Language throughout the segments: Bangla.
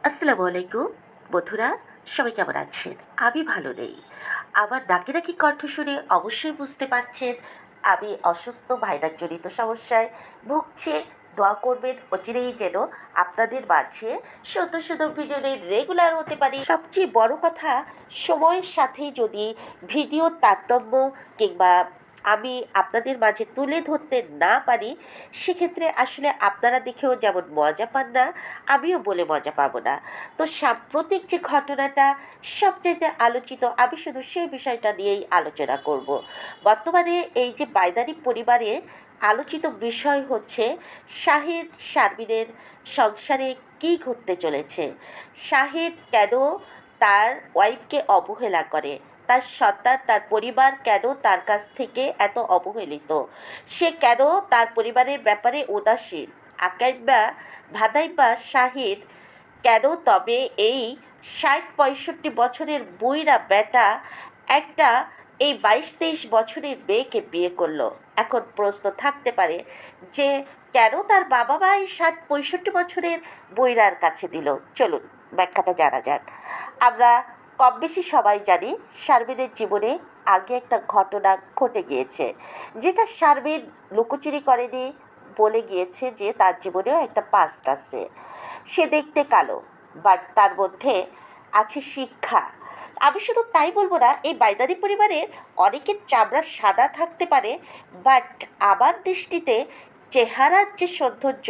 আসসালামু আলাইকুম বন্ধুরা, সবাই কেমন আছেন? আমি ভালো নেই। আমার নাকি নাকি কণ্ঠ শুনে অবশ্যই বুঝতে পারছেন আমি অসুস্থ, ভাইরাস জনিত সমস্যায় ভুগছি। দোয়া করবেন অচিরেই যেন আপনাদের মাঝে সুন্দর সুন্দর ভিডিও নিয়ে রেগুলার হতে পারি। সবচেয়ে বড় কথা, সময়ের সাথে যদি ভিডিওর তারতম্য কিংবা আমি আপনাদের মাঝে তুলে ধরতে না পারি, সেক্ষেত্রে আসলে আপনারা দেখেও যেমন মজা পান না, আমিও বলে মজা পাবো না। তো সাম্প্রতিক যে ঘটনাটা সবচাইতে আলোচিত, আমি শুধু সেই বিষয়টা নিয়েই আলোচনা করব। বর্তমানে এই যে বাইদারি পরিবারে আলোচিত বিষয় হচ্ছে শাহিদ শারমিনের সংসারে কী ঘটতে চলেছে। শাহিদ কেন তার ওয়াইফকে অবহেলা করে, তার সন্তান তার পরিবার কেন তার কাছ থেকে এত অবহেলিত, সে কেন তার পরিবারের ব্যাপারে উদাসীন। আকাইব্যা ভাদাইব্যা শাহিদ কেন তবে এই ৬০-৬৫ বছরের বুইড়া বেটা একটা এই ২২-২৩ বছরের মেয়েকে বিয়ে করলো? এখন প্রশ্ন থাকতে পারে যে কেন তার বাবা মা এই ৬০-৬৫ বছরের বুইড়ার কাছে দিল। চলুন ব্যাখ্যাটা জানা যাক। আমরা কম বেশি সবাই জানি শারমিনের জীবনে আগে একটা ঘটনা ঘটে গিয়েছে, যেটা শারমিন লুকোচুরি করেনি, বলে গিয়েছে যে তার জীবনেও একটা পাস্ট আছে। সে দেখতে কালো, বাট তার মধ্যে আছে শিক্ষা। আমি শুধু তাই বলবো না, এই বাইদারি পরিবারের অনেকের চামড়া সাদা থাকতে পারে, বাট আমার দৃষ্টিতে চেহারার যে সৌন্দর্য,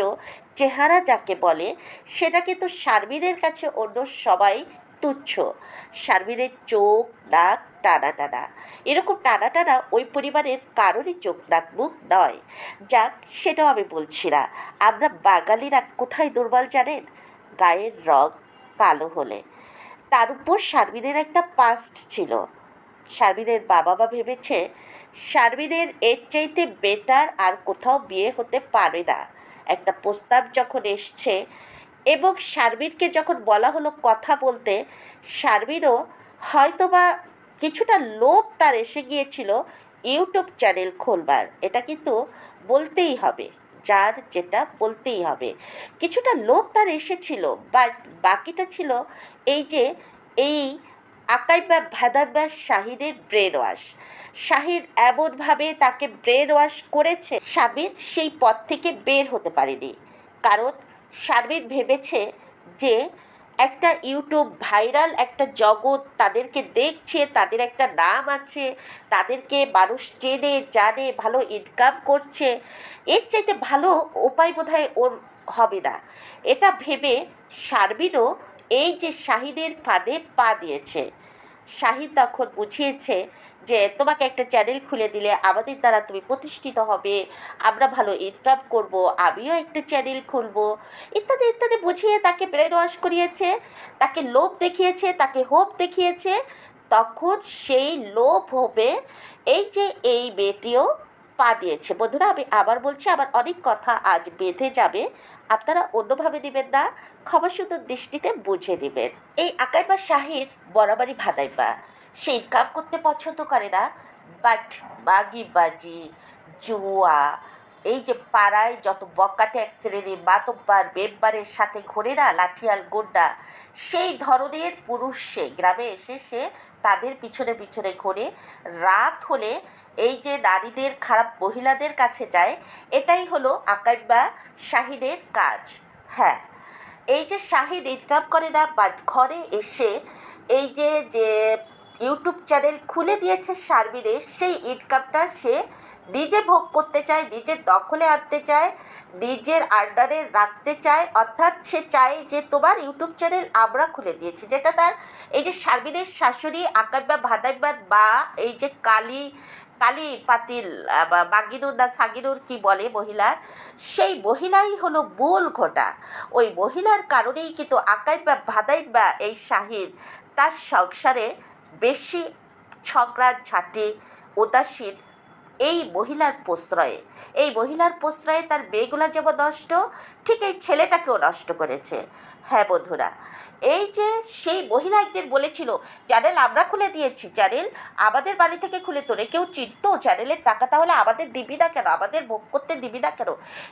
চেহারা যাকে বলে, সেটা কিন্তু শারমিনের কাছে অন্য সবাই তুচ্ছ। শারমিনের চোখ নাক টানা টানা, এরকম টানা টানা ওই পরিবারের কারোরই চোখ নাক মুখ নয়। যাক, সেটাও আমি বলছি না। আমরা বাঙালিরা কোথায় দুর্বল জানেন? গায়ের রং কালো হলে। তার উপর শারমিনের একটা পাস্ট ছিল। শারমিনের বাবা মা ভেবেছে শারমিনের এর চাইতে বেটার আর কোথাও বিয়ে হতে পারে না। একটা প্রস্তাব যখন এসছে এবং শারমিনকে যখন বলা হলো কথা বলতে, শারমিনও হয়তোবা কিছুটা লোভ তার এসে গিয়েছিল ইউটিউব চ্যানেল খোলবার। এটা কিন্তু বলতেই হবে, যার যেটা বলতেই হবে। কিছুটা লোভ তার এসেছিল, বাট বাকিটা ছিল এই যে এই আকাইব্যা ভাদাব্যা শাহিদের ব্রেন ওয়াশ। শাহিদ এমনভাবে তাকে ব্রেন ওয়াশ করেছে, শারমিন সেই পথ থেকে বের হতে পারেনি। কারণ শারমিন ভেবেছে যে একটা ইউটিউব ভাইরাল একটা জগৎ তাদেরকে দেখছে, তাদের একটা নাম আছে, তাদেরকে মানুষ চেনে জানে, ভালো ইনকাম করছে, এর চাইতে ভালো উপায় বোধহয় ওর হবে না। এটা ভেবে শারমিনও এই যে শাহিদের ফাঁদে পা দিয়েছে। শাহিদ তখন বুঝিয়েছে যে তোমাকে একটা চ্যানেল খুলে দিলে আমাদের দ্বারা তুমি প্রতিষ্ঠিত হবে, আমরা ভালো ইনকাম করব, আমিও একটা চ্যানেল খুলব, ইত্যাদি ইত্যাদি বুঝিয়ে তাকে ব্রেন ওয়াশ করিয়েছে, তাকে লোভ দেখিয়েছে, তাকে হোপ দেখিয়েছে। তখন সেই লোভ হবে এই যে এই মেয়েটিও পা দিয়েছে। বন্ধুরা, আমি আবার বলছি, আমার অনেক কথা আজ বেঁধে যাবে, আপনারা অন্যভাবে নেবেন না, ক্ষমাসুন্দর দৃষ্টিতে বুঝে নেবেন। এই আকাইবা শাহিদ বরাবরই ভাদাইবা, সে ইনকাম করতে পছন্দ করে না, বাট বাগিবাজি, জুয়া, এই যে পাড়ায় যত বকাটে এক শ্রেণীর মাতব্বার মেম্বারের সাথে ঘোরে না লাঠিয়াল গোন্ডা, সেই ধরনের পুরুষ সে গ্রামে এসে সে তাদের পিছনে পিছনে ঘোরে। রাত হলে এই যে নারীদের, খারাপ মহিলাদের কাছে যায়, এটাই হলো আকাইব্যা শাহিদের কাজ। হ্যাঁ, এই যে শাহিদ ইনকাম করে না, বাট ঘরে এসে এই যে যে ইউটিউব চ্যানেল খুলে দিয়েছে শারমিনের, সেই ইনকামটা সে নিজে ভোগ করতে চায়, নিজের দখলে আনতে চায়, নিজের আন্ডারে রাখতে চায়। অর্থাৎ সে চায় যে তোমার ইউটিউব চ্যানেল আমরা খুলে দিয়েছি, যেটা তার এই যে শারমিনের শাশুড়ি আকাইব্যা ভাদাইব্যার বা এই যে কালী কালী পাতিল বা বাগিনুর না সাগিনুর কি বলে মহিলার, সেই মহিলাই হলো মূল ঘটা। ওই মহিলার কারণেই কিন্তু আকাইব্যা ভাদাইব্যা এই শাহিদ তার সংসারে বেশি ঝগড়া ঝাঁটি উদাসীন। এই মহিলার প্রশ্রয়ে, এই মহিলার প্রশ্রয়ে তার মেয়েগুলা যেমন নষ্ট, ঠিক এই ছেলেটাকেও নষ্ট করেছে। হ্যাঁ বন্ধুরা, এই যে সেই মহিলা একদিন বলেছিল চ্যানেল আমরা খুলে দিয়েছি, চ্যানেল আমাদের বাড়ি থেকে খুলে তোরে কেউ চিনত, চ্যানেলের টাকা তাহলে আমাদের দিবি না কেন, আমাদের ভোগ করতে দিবি না কেন,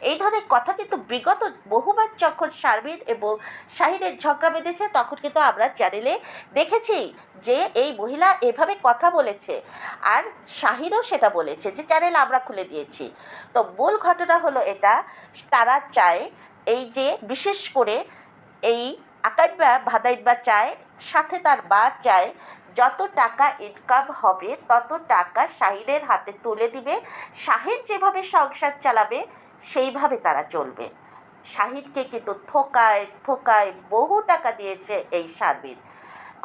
এই ধরনের কথা কিন্তু বিগত বহুবার যখন শারমিন এবং শাহিনের ঝগড়া বেঁধেছে তখন কিন্তু আমরা চ্যানেলে দেখেছি যে এই মহিলা এভাবে কথা বলেছে, আর শাহিনও সেটা বলেছে যে চ্যানেল আমরা খুলে দিয়েছি। তো মূল ঘটনা হলো এটা, তারা চায় এই যে বিশেষ করে এই আকাইব্যা ভাদাইব্যা চায়, সাথে তার মা চায় যত টাকা ইনকাম হবে তত টাকা শাহিনের হাতে তুলে দিবে, শাহিন যেভাবে সংসার চালাবে সেইভাবে তারা চলবে। শাহিনকে কিন্তু থোকায় থোকায় বহু টাকা দিয়েছে এই শারমিন,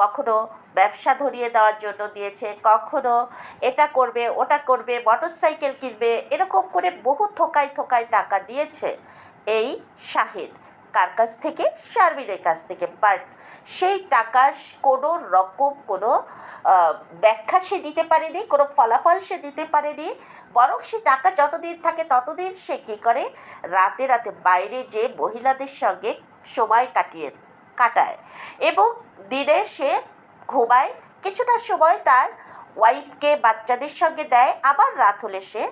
কখনো ব্যবসা ধরিয়ে দেওয়ার জন্য দিয়েছে, কখনো এটা করবে ওটা করবে, মোটর সাইকেল কিনবে, এরকম করে বহু থোকায় থোকায় টাকা দিয়েছে এই শাহিন। কার কাছ থেকে? শারমিনের কাছ থেকে। বাট সেই টাকার কোনো রকম কোনো ব্যাখ্যা সে দিতে পারেনি, কোনো ফলাফল সে দিতে পারেনি, বরং সে টাকা যতদিন থাকে ততদিন সে কী করে, রাতে রাতে বাইরে যে মহিলাদের সঙ্গে সময় কাটায় এবং দিনে সে ঘুমায়, কিছুটা সময় তার ওয়াইফকে বাচ্চাদের সঙ্গে দেয়, আবার রাত হলে সে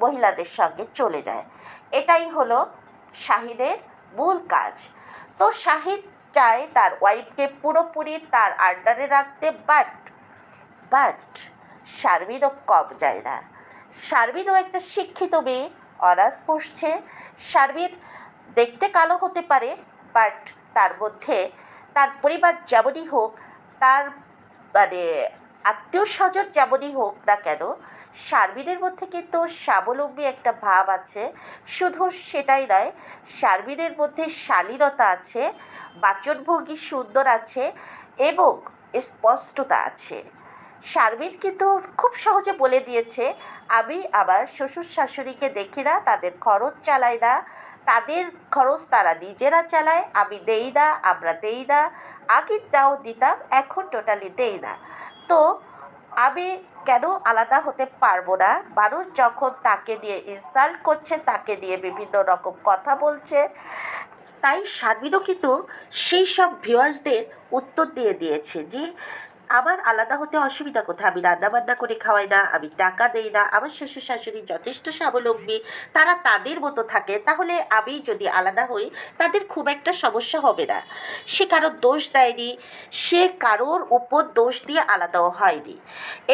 মহিলাদের সঙ্গে চলে যায়। এটাই হলো শাহিনের মূল কাজ। তো শাহিদ চায় তার ওয়াইফকে পুরোপুরি তার আন্ডারে রাখতে, বাট শারমিনও কম যায় না। শারমিনও একটা শিক্ষিত মেয়ে, অনার্স পড়ছে। শারমিন দেখতে কালো হতে পারে, বাট তার মধ্যে তার পরিবার যেমনই হোক, তার মানে আত্মীয় স্বজন যেমনই হোক না কেন, শারমিনের মধ্যে কিন্তু স্বাবলম্বী একটা ভাব আছে। শুধু সেটাই নয়, শারমিনের মধ্যে শালীনতা আছে, বাচনভঙ্গি সুন্দর আছে এবং স্পষ্টতা আছে। শারমিন কিন্তু খুব সহজে বলে দিয়েছে, আমি আমার শ্বশুর শাশুড়িকে দেখি না, তাদের খরচ চালাই না, তাদের খরচ তারা নিজেরা চালায়, আমি দেই না, আমরা দেই না, আগে তাও দিতাম, এখন টোটালি দেই না। তো আমি কেন আলাদা হতে পারবো না? মানুষ যখন তাকে দিয়ে ইনসাল্ট করছে, তাকে দিয়ে বিভিন্ন রকম কথা বলছে, তাই শারমিনও কিন্তু সেই সব ভিউয়ার্সদের উত্তর দিয়ে দিয়েছে যে আমার আলাদা হতে অসুবিধা কোথায়, আমি রান্নাবান্না করে খাওয়াই না, আমি টাকা দেই না, আমার শ্বশুর শাশুড়ি যথেষ্ট স্বাবলম্বী, তারা তাদের মতো থাকে, তাহলে আমি যদি আলাদা হই তাদের খুব একটা সমস্যা হবে না। সে কারোর দোষ দেয়নি, সে কারোর উপর দোষ দিয়ে আলাদাও হয়নি।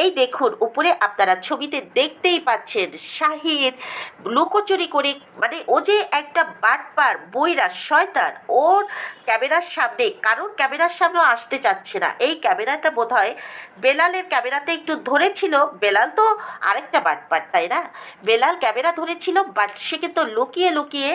এই দেখুন উপরে আপনারা ছবিতে দেখতেই পাচ্ছেন শাহিন লুকোচুরি করে, মানে ও যে একটা বাটপার বইরা শয়তান, ওর ক্যামেরার সামনে কারোর ক্যামেরার সামনেও আসতে চাচ্ছে না। এই ক্যামেরাটা বোধহয় বেলালের ক্যামেরাতে একটু ধরেছিল, বেলাল তো আরেকটা বাটপার তাই না, বেলাল ক্যামেরা ধরেছিল, বাট সে কিন্তু লুকিয়ে লুকিয়ে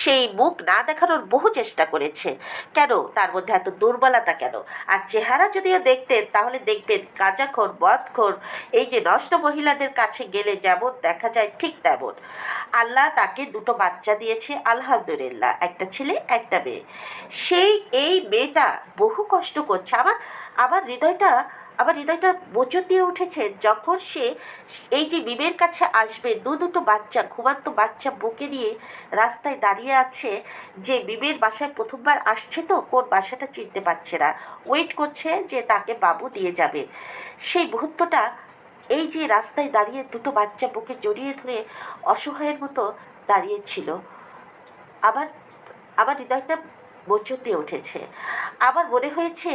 সেই মুখ না দেখানোর বহু চেষ্টা করেছে। কেন? তার মধ্যে এত দুর্বলতা কেন? আর চেহারা যদিও দেখতেন তাহলে দেখবেন গাঁজাখোর মদখোর, এই যে নষ্ট মহিলাদের কাছে গেলে যেমন দেখা যায় ঠিক তেমন। আল্লাহ তাকে দুটো বাচ্চা দিয়েছে আলহামদুলিল্লাহ, একটা ছেলে একটা মেয়ে। সেই এই মেয়েটা বহু কষ্ট করছে। আমার হৃদয়টা মোচড় দিয়ে উঠেছে যখন সে এই যে মিমের কাছে আসবে, দুটো বাচ্চা, ঘুমান্ত বাচ্চা বুকে নিয়ে রাস্তায় দাঁড়িয়ে আছে, যে মিমের বাসায় প্রথমবার আসছে, তো কোন বাসাটা চিনতে পারছে না, ওয়েট করছে যে তাকে বাবু নিয়ে যাবে। সেই মুহূর্তটা, এই যে রাস্তায় দাঁড়িয়ে দুটো বাচ্চা বুকে জড়িয়ে ধরে অসহায়ের মতো দাঁড়িয়েছিল, আবার আমার হৃদয়টা মোচড় দিয়ে উঠেছে। আমার মনে হয়েছে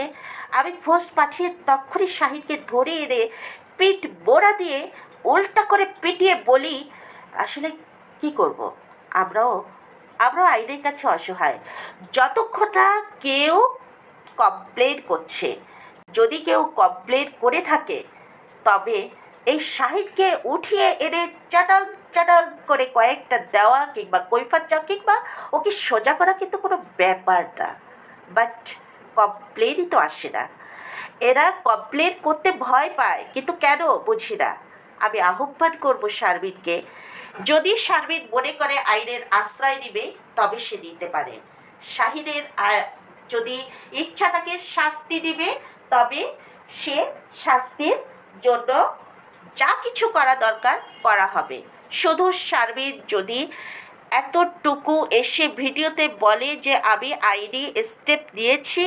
আমি ফোর্স পাঠিয়ে তক্ষুনি শাহিনকে ধরে এনে পিঠ বোড়া দিয়ে উল্টা করে পিটিয়ে বলি, আসলে কি করব, আমরাও আইনের কাছে অসহায়। যতক্ষণ না কেউ কমপ্লেন করছে, যদি কেউ কমপ্লেন করে থাকে তবে এই শাহিদকে উঠিয়ে এনে চাটাল চাটাল করে কয়েকটা দেওয়া কিংবা কৈফাত চাওয়া কিংবা ওকে সোজা করা কিন্তু কোনো ব্যাপার না। বাট কমপ্লেনই তো আসে না, এরা কমপ্লেন করতে ভয় পায়, কিন্তু কেন বুঝি না। আমি আহ্বান করব শারমিনকে, যদি শারমিন মনে করে আইনের আশ্রয় নিবে তবে সে নিতে পারে। শাহিনের যদি ইচ্ছা থাকে শাস্তি দিবে, তবে সে শাস্তির জন্য যা কিছু করা দরকার করা হবে। শুধু শারমিন যদি এতটুকু এসে ভিডিওতে বলে যে আমি আইনি স্টেপ নিয়েছি,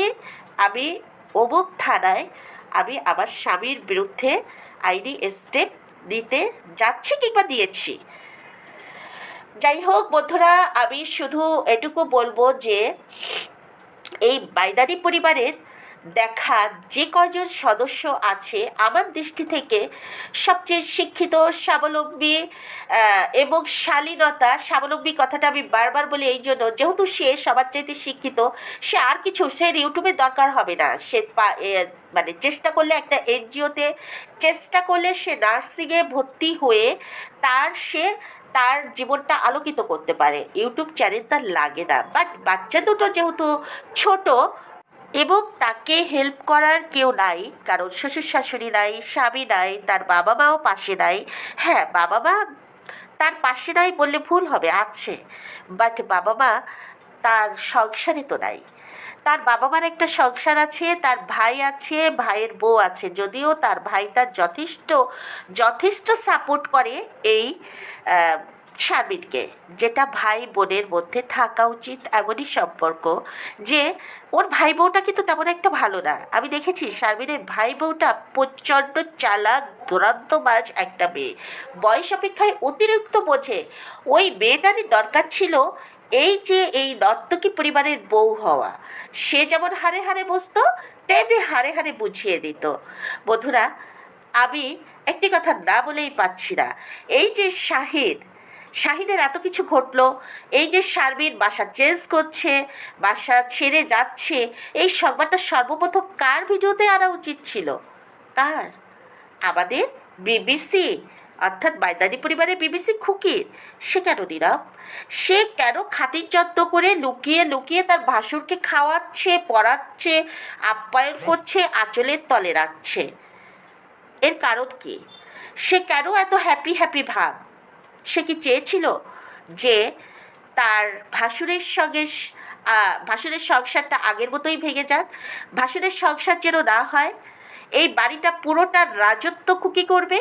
আমি অমুক থানায় আমি আমার স্বামীর বিরুদ্ধে আইনি স্টেপ নিতে যাচ্ছি কিংবা দিয়েছি। যাই হোক বন্ধুরা, আমি শুধু এটুকু বলবো যে এই বাইদারি পরিবারের দেখা যে কয়জন সদস্য আছে আমার দৃষ্টি থেকে সবচেয়ে শিক্ষিত, স্বাবলম্বী এবং স্বাবলম্বী কথাটা আমি বারবার বলি এই জন্য, যেহেতু সে সবার চাইতে শিক্ষিত, সে আর কিছু সে ইউটিউবের দরকার হবে না। সে মানে চেষ্টা করলে একটা এনজিওতে চেষ্টা করলে সে নার্সিংয়ে ভর্তি হয়ে তার জীবনটা আলোকিত করতে পারে। ইউটিউব চ্যানেল তার লাগে না। বাট বাচ্চা দুটো যেহেতু ছোট এবং তাকে হেল্প করার কেউ নাই, কারণ শ্বশুর শাশুড়ি নাই, স্বামী নাই, তার বাবা মাও পাশে নাই। হ্যাঁ, বাবা মা তার পাশে নাই বললে ভুল হবে, আছে, বাট বাবা মা তার সংসারে তো নাই। তার বাবা মার একটা সংসার আছে, তার ভাই আছে, ভাইয়ের বউ আছে, যদিও তার ভাইটা যথেষ্ট যথেষ্ট সাপোর্ট করে এই শারমিনকে, যেটা ভাই বোনের মধ্যে থাকা উচিত। এমনই সম্পর্ক যে ওর ভাই বউটা কিন্তু তেমন একটা ভালো না। আমি দেখেছি শারমিনের ভাই বউটা প্রচণ্ড চালাক দুরন্তবাজ একটা মেয়ে, বয়স অপেক্ষায় অতিরিক্ত বোঝে। ওই মেয়েটারই দরকার ছিল এই নর্তকী পরিবারের বউ হওয়া। সে যেমন হারে হারে বসতো, তেমনি হারে হারে বুঝিয়ে দিত। বন্ধুরা, আমি একটি কথা না বলেই পাচ্ছি না। এই যে শাহিনের এত কিছু ঘটলো, এই যে শারমিন বাসা চেঞ্জ করছে, বাসা ছেড়ে যাচ্ছে, এই সংবাদটা সর্বপ্রথম কার ভিডিওতে আনা উচিত ছিল? কার? আমাদের বিবিসি, অর্থাৎ বাইদারি পরিবারের বিবিসি খুকির। সে কেন নীরব? সে কেন খাতির যত্ন করে লুকিয়ে লুকিয়ে তার ভাসুরকে খাওয়াচ্ছে, পড়াচ্ছে, আপ্যায়ন করছে, আঁচলের তলে রাখছে? এর কারণ কি? সে কেন এত হ্যাপি হ্যাপি ভাব? সে কি চেয়েছিল যে তার ভাসুরের সংসারটা আগের মতোই ভেঙে যাক? ভাসুরের সংসার যেন না হয়, এই বাড়িটা পুরোটার রাজত্ব খুকি করবে।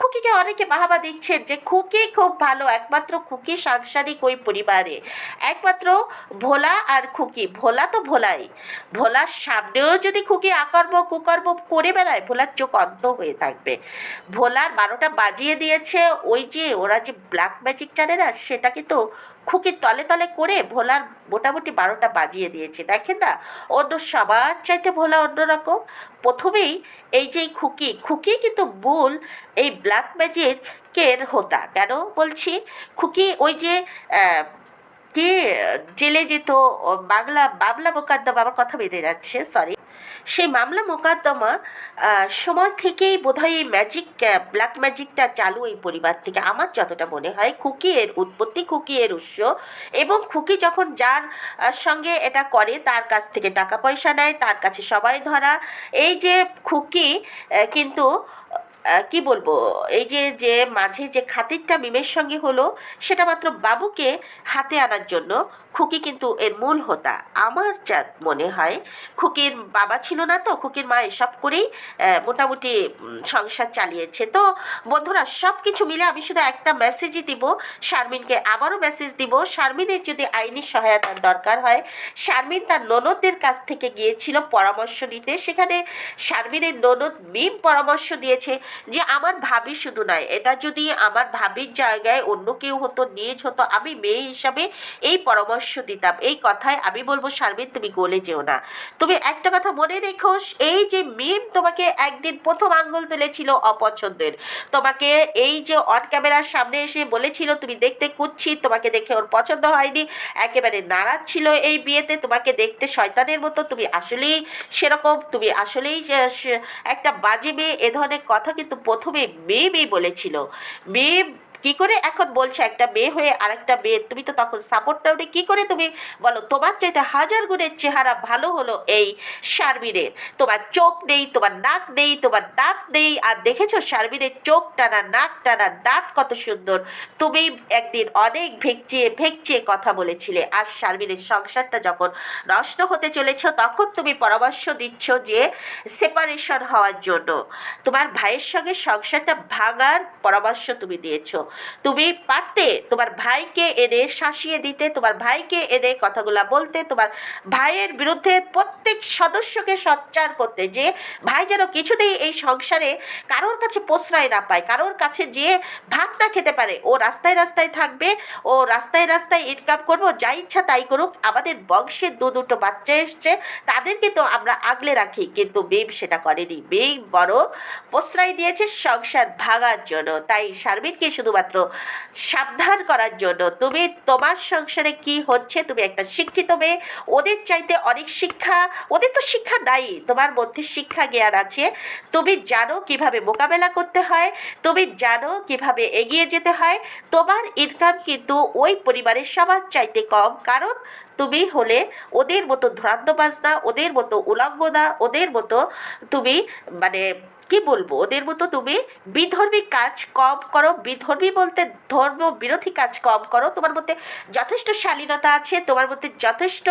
খুকিকে অনেকে বাহাবা দিচ্ছেন যে খুকি খুব ভালো, একমাত্র খুকি সাংসারিক ওই পরিবারে, একমাত্র ভোলা আর খুকি। ভোলা তো ভোলাই, ভোলার সামনেও যদি খুকি আকর্ম কুকর্ম করে বেড়ায়, ভোলার চোখ অন্ধ হয়ে থাকবে। ভোলার 12টা বাজিয়ে দিয়েছে ওই যে ওরা যে ব্ল্যাক ম্যাজিক জানে না, সেটা কিন্তু খুকির তলে তলে করে ভোলার মোটামুটি 12টা বাজিয়ে দিয়েছে। দেখেন না, অন্য সবার চাইতে ভোলা অন্যরকম। প্রথমেই এই যে খুকি কিন্তু মূল এই ব্ল্যাক ম্যাজিকের হোতা। কেন বলছি? খুকি ওই যে কে জেলে যেত, বাবলা মোকদ্দমা, আমার কথা বেঁধে যাচ্ছে, সরি, সেই মামলা মোকদ্দমা সময় থেকেই বোধহয় এই ব্ল্যাক ম্যাজিকটা চালু এই পরিবার থেকে, আমার যতটা মনে হয়। খুকি এর উৎপত্তি, খুকি এর উৎস। এবং খুকি যখন যার সঙ্গে এটা করে তার কাছ থেকে টাকা পয়সা নেয়, তার কাছে সবাই ধরা। এই যে খুকি কিন্তু কি বলবো, এই যে মাঝে যে খাতিরটা মিমের সঙ্গে হলো, সেটা মাত্র বাবুকে হাতে আনার জন্য। খুকি কিন্তু এর মূল হোতা আমার যা মনে হয়। খুকির বাবা ছিল না, তো খুকির মা এসব করেই মোটামুটি সংসার চালিয়েছে। তো বন্ধুরা, সব কিছু মিলে আমি শুধু একটা মেসেজই দিব শারমিনকে, আবারও মেসেজ দিব, শারমিনের যদি আইনি সহায়তার দরকার হয়। শারমিন তার ননদদের কাছ থেকে গিয়েছিল পরামর্শ নিতে, সেখানে শারমিনের ননদ মিম পরামর্শ দিয়েছে যে আমার ভাবি শুধু নয়, এটা যদি আমার ভাবির জায়গায় অন্য কেউ হতো, নিজ হতো, আমি মেয়ে হিসাবে এই পরামর্শ দিতাম। এই কথায় আমি বলবো শারমিন, তুমি গলে যেও না। তুমি একটা কথা মনে রেখো, এই যে মিম তোমাকে একদিন প্রথম আঙ্গুল তুলেছিল অপছন্দের, তোমাকে এই যে অন ক্যামেরার সামনে এসে বলেছিল তুমি দেখতে কুৎসিত, তোমাকে দেখে ওর পছন্দ হয়নি, একেবারে নারাজ ছিল এই বিয়েতে, তোমাকে দেখতে শয়তানের মতো, তুমি আসলেই সেরকম, তুমি আসলেই একটা বাজে মেয়ে, এ ধরনের কথা কিন্তু প্রথমে মেয়েই বলেছিল। মেয়ে কি করে এখন বলছে একটা মেয়ে হয়ে আরেকটা মেয়ে? তুমি তো তখন সাপোর্টটা উঠে কি করে তুমি বলো? তোমার চাইতে হাজার গুণের চেহারা ভালো হলো এই শারমিনের। তোমার চোখ নেই, তোমার নাক নেই, তোমার দাঁত নেই, আর দেখেছো শারমিনের চোখ টানা, নাক টানা, দাঁত কত সুন্দর। তুমি একদিন অনেক ভেকচিয়ে কথা বলেছিলে, আর শারমিনের সংসারটা যখন নষ্ট হতে চলেছ তখন তুমি পরামর্শ দিচ্ছ যে সেপারেশন হওয়ার জন্য, তোমার ভাইয়ের সঙ্গে সংসারটা ভাঙার পরামর্শ তুমি দিয়েছো। তুমি পারতে তোমার ভাইকে এনে শাসিয়ে দিতে, তোমার ভাইকে এনে কথাগুলা বলতে, তোমার ভাইয়ের বিরুদ্ধে প্রত্যেক সদস্যকে সোচ্চার করতে, যে ভাই যেন কিছুতেই এই সংসারে কারোর কাছে প্রশ্রয় না পায়, কারোর কাছে যে ভাত না খেতে পারে। ও রাস্তায় রাস্তায় থাকবে, ও রাস্তায় রাস্তায় ইনকাম করবো, যা ইচ্ছা তাই করুক, আমাদের বংশের দুটো বাচ্চা এসছে, তাদেরকে তো আমরা আগলে রাখি। কিন্তু বেব সেটা করেনি, বেব বড় প্রশ্রয় দিয়েছে সংসার ভাঙার জন্য। তাই শারমিনকে শুধুমাত্র সাবধান করার জন্য, তুমি তোমার সংসারে কি হচ্ছে, তুমি একটা শিক্ষিত মেয়ে, ওদের চাইতে অনেক শিক্ষা, ওদের তো শিক্ষা নাই, তোমার মধ্যে শিক্ষা জ্ঞান আছে, তুমি জানো কিভাবে মোকাবেলা করতে হয়, তুমি জানো কিভাবে এগিয়ে যেতে হয়। তোমার ইনকাম কিন্তু ওই পরিবারের সবার চাইতে কম, কারণ তুমি হলে ওদের মতো ধরান্নবাজ না, ওদের মতো উলঙ্গ না, ওদের মতো তুমি মানে কি বলবো, ওদের মতো তুমি বিধর্মী কাজ কম করো। বিধর্মী বলতে ধর্ম বিরোধী কাজ কম করো। তোমার মধ্যে যথেষ্ট শালীনতা আছে, তোমার মধ্যে যথেষ্ট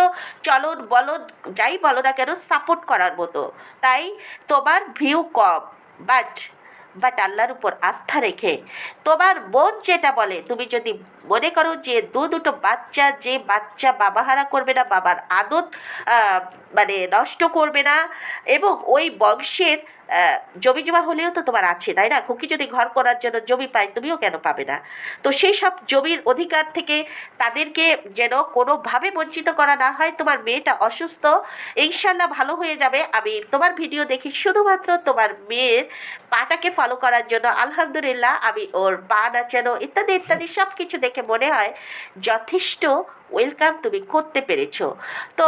চলন বলন যাই বলো না কেন সাপোর্ট করার মতো। তাই তোমার ভিউ কম, বাট আল্লাহর উপর আস্থা রেখে তোমার মন যেটা বলে, তুমি যদি মনে করো যে দুটো বাচ্চা, যে বাচ্চা বাবাহারা করবে না, বাবার আদত মানে নষ্ট করবে না, এবং ওই বংশের জমি জমা হলেও তো তোমার আছে, তাই না? খুকি যদি ঘর করার জন্য জমি পায়, তুমিও কেন পাবে না? তো সেই সব জমির অধিকার থেকে তাদেরকে যেন কোনোভাবে বঞ্চিত করা না হয়। তোমার মেয়েটা অসুস্থ, ইনশাল্লাহ ভালো হয়ে যাবে। আমি তোমার ভিডিও দেখি শুধুমাত্র তোমার মেয়ের পাটাকে ফলো করার জন্য। আলহামদুলিল্লাহ, আমি ওর পা নাচানো ইত্যাদি ইত্যাদি সব কিছু দেখে মনে হয় যথেষ্ট ওয়েলকাম তুমি করতে পেরেছো। তো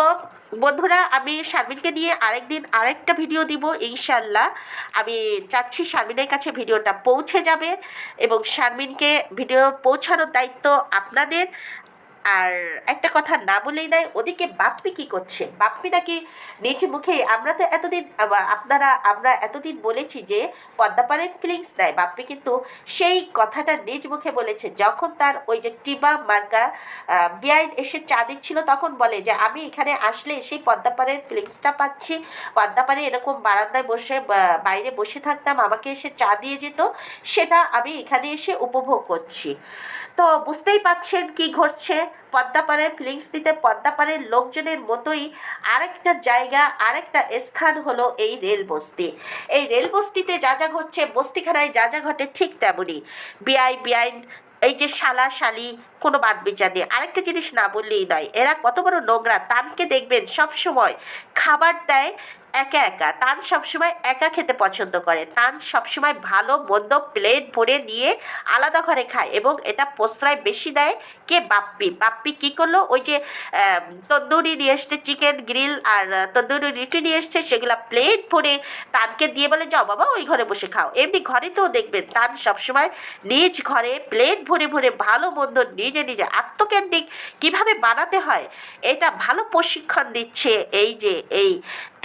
বন্ধুরা, আমি শারমিনকে নিয়ে আরেকদিন আরেকটা ভিডিও দিব ইনশাল্লাহ। আমি চাচ্ছি শারমিনের কাছে ভিডিওটা পৌঁছে যাবে, এবং শারমিনকে ভিডিও পৌঁছানোর দায়িত্ব আপনাদের। আর একটা কথা না বলেই নয়, ওদিকে বাপ্পি কি করছে? বাপ্পি নাকি নিজ মুখে, আমরা তো এতদিন আমরা এতদিন বলেছি যে পদ্মাপাড়ের ফিলিংস দেয়, বাপ্পি কিন্তু সেই কথাটা নিজ মুখে বলেছে। যখন তার ওই যে টিবা মার্কা বেআইন এসে চা দিচ্ছিল, তখন বলে যে আমি এখানে আসলে সেই পদ্মাপাড়ের ফিলিংসটা পাচ্ছি, পদ্মাপাড়ে এরকম বারান্দায় বসে বাইরে বসে থাকতাম, আমাকে এসে চা দিয়ে যেত, সেটা আমি এখানে এসে উপভোগ করছি। তো বুঝতেই পাচ্ছেন কি ঘটছে। পদ্মাপাড়ের ফিলিংস দিতে পদ্মাপাড়ের লোকজনের মতোই আরেকটা জায়গা, আরেকটা স্থান হলো এই রেল বস্তি। এই রেল বস্তিতে যা যা ঘটছে, বস্তিখানায় যা যা ঘটে ঠিক তেমনই। বেআইন, এই যে শালা শালি, কোনো বাদ বিচার নেই। আরেকটা জিনিস না বললেই নয়, এরা কত বড় নোংরা। তানকে দেখবেন সব সময় খাবার দেয় একা একা, তান সবসময় একা খেতে পছন্দ করে। তান সবসময় ভালো মন্দ প্লেট ভরে নিয়ে আলাদা ঘরে খায়, এবং এটা প্রশ্রয় বেশি দেয় কে? বাপ্পি কি করলো, ওই যে তন্দুরি নিয়ে এসছে, চিকেন গ্রিল আর তন্দুরি রুটি নিয়ে এসছে, সেগুলা প্লেট ভরে তানকে দিয়ে বলে যাও বাবা ওই ঘরে বসে খাও। এমনি ঘরে তো দেখবেন তান সবসময় নিজ ঘরে প্লেট ভরে ভরে ভালো মন্দ নিজে নিজে আত্মকেন্দ্রিক কিভাবে বানাতে হয় এটা ভালো প্রশিক্ষণ দিচ্ছে এই যে এই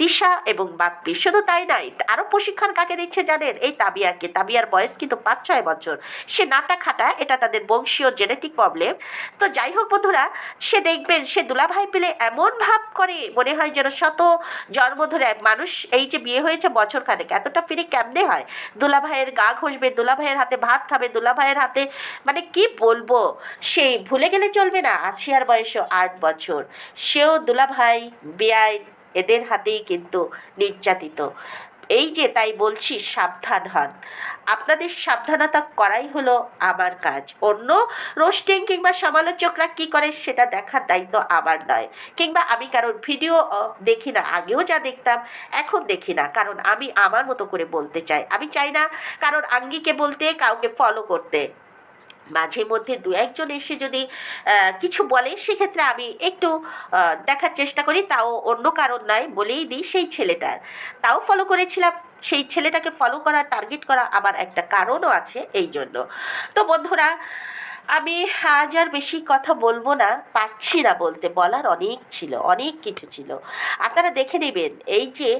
তিশা এবং বাপ্পি। শুধু তাই নয়, আরও প্রশিক্ষণ কাকে দিচ্ছে জানেন? এই তাবিয়াকে। তাবিয়ার বয়স কিন্তু 5-6 বছর। সে নাটা খাটা, এটা তাদের বংশীয় জেনেটিক প্রবলেম। তো যাই হোক বন্ধুরা, সে দেখবেন সে দুলাভাই পেলে এমন ভাব করে মনে হয় যেন শত জন্ম ধরে মানুষ, এই যে বিয়ে হয়েছে বছর খানেক, এতটা ফিরে কেমনে হয়? দুলাভাইয়ের গা ঘষবে, দুলাভাইয়ের হাতে ভাত খাবে, দুলাভাইয়ের হাতে, মানে কি বলবো, সেই ভুলে গেলে চলবে না। আছিয়ার বয়সও 8 বছর, সেও দুলাভাই বেআইন এদের হাতেই কিন্তু নির্যাতিত। এই যে তাই বলছি সাবধান হন। আপনাদের সাবধানতা করাই হলো আমার কাজ। অন্য রোস্টিং কিংবা সমালোচকরা কি করে সেটা দেখার দায়িত্ব আমার নয়, কিংবা আমি কারোর ভিডিও দেখি না। আগেও যা দেখতাম এখন দেখি না, কারণ আমি আমার মতো করে বলতে চাই। আমি চাই না কারোর আঙ্গিকে বলতে, কাউকে ফলো করতে। মাঝে মধ্যে দু একজন এসে যদি কিছু বলে, সেক্ষেত্রে আমি একটু দেখার চেষ্টা করি, তাও অন্য কারণ নয়, বলেই দিই সেই ছেলেটার। তাও ফলো করেছিলাম, সেই ছেলেটাকে ফলো করা, টার্গেট করা আমার একটা কারণও আছে এই জন্য। তো বন্ধুরা, আমি আজ আর বেশি কথা বলবো না, পারছি না বলতে, বলার অনেক ছিল, অনেক কিছু ছিল। আপনারা দেখে নেবেন এই যে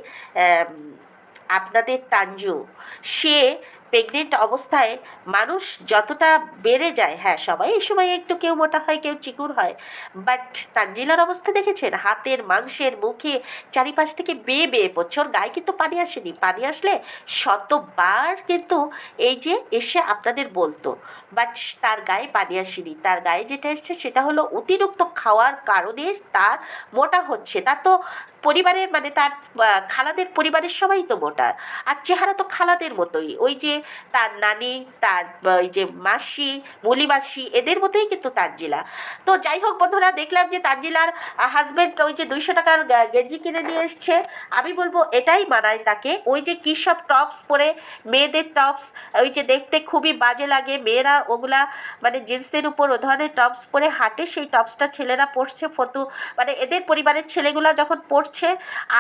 আপনাদের তাঞ্জু, সে প্রেগনেন্ট অবস্থায় মানুষ যতটা বেড়ে যায়, হ্যাঁ সবাই এই সময় একটু কেউ মোটা হয় কেউ চিকুর হয়, বাট তানজিলার অবস্থা দেখেছেন, হাতের মাংসের মুখে চারিপাশ থেকে বেয়ে বেয়ে পড়ছে, ওর গায়ে কিন্তু পানি আসেনি, পানি আসলে শতবার কিন্তু এই যে এসে আপনাদের বলতো, বাট তার গায়ে পানি আসেনি, তার গায়ে যেটা এসছে সেটা হলো অতিরিক্ত খাওয়ার কারণে তার মোটা হচ্ছে। তার তো পরিবারের মানে তার খালাদের পরিবারের সবাই তো মোটা, আর চেহারা তো খালাদের মতোই, ওই যে তার নানি, তার ওই যে মাসি, মুলি মাসি, এদের মতোই কিন্তু তানজিলা। তো যাই হোক বন্ধুরা, দেখলাম যে তানজিলার হাজব্যান্ড ওই যে 200 টাকার গেঞ্জি কিনে নিয়ে এসছে। আমি বলবো এটাই মানায় তাকে, ওই যে কী সব টপস পরে, মেয়েদের টপস, ওই যে দেখতে খুবই বাজে লাগে, মেয়েরা ওগুলা মানে জিন্সের উপর ও ধরনের টপস পরে হাঁটে, সেই টপসটা ছেলেরা পরছে, ফটো মানে এদের পরিবারের ছেলেগুলা যখন পড়ছে,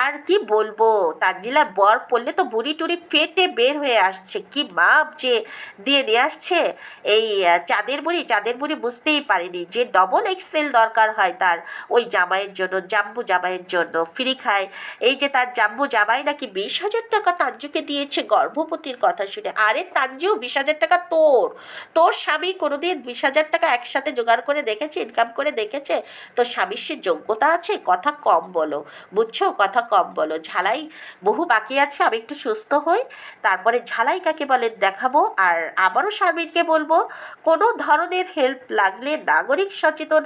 আর কি বলবো, তানজিলার বর পড়লে তো বুড়ি টুড়ি ফেটে বের হয়ে আসছে, কি মাপ যে দিয়ে নিয়ে আসছে। এই চাঁদের বুড়ি বুঝতেই পারেনি যে ডবল এক্সেল দরকার হয় তার ওই জামাইয়ের জন্য, জাম্বু জামাইয়ের জন্য, ফ্রি খায়। এই যে তার জাম্বু জামাই নাকি 20,000 টাকা তাঞ্জুকে দিয়েছে গর্ভবতীর কথা শুনে। আরে তাঞ্জু, 20,000 টাকা তোর, তোর স্বামী কোনোদিন 20,000 টাকা একসাথে জোগাড় করে দেখেছে, ইনকাম করে দেখেছে? তোর স্বামীর সে যোগ্যতা আছে? কথা কম বলো, বুঝছো, কথা কম বলো। ঝালাই বহু বাকি আছে, আমি একটু সুস্থ হই, তারপরে ঝালাই কাকে বলে দেখাবো। আর আবারও শারমিনকে বলবো, কোনো ধরনের হেল্প লাগলে নাগরিক সচেতন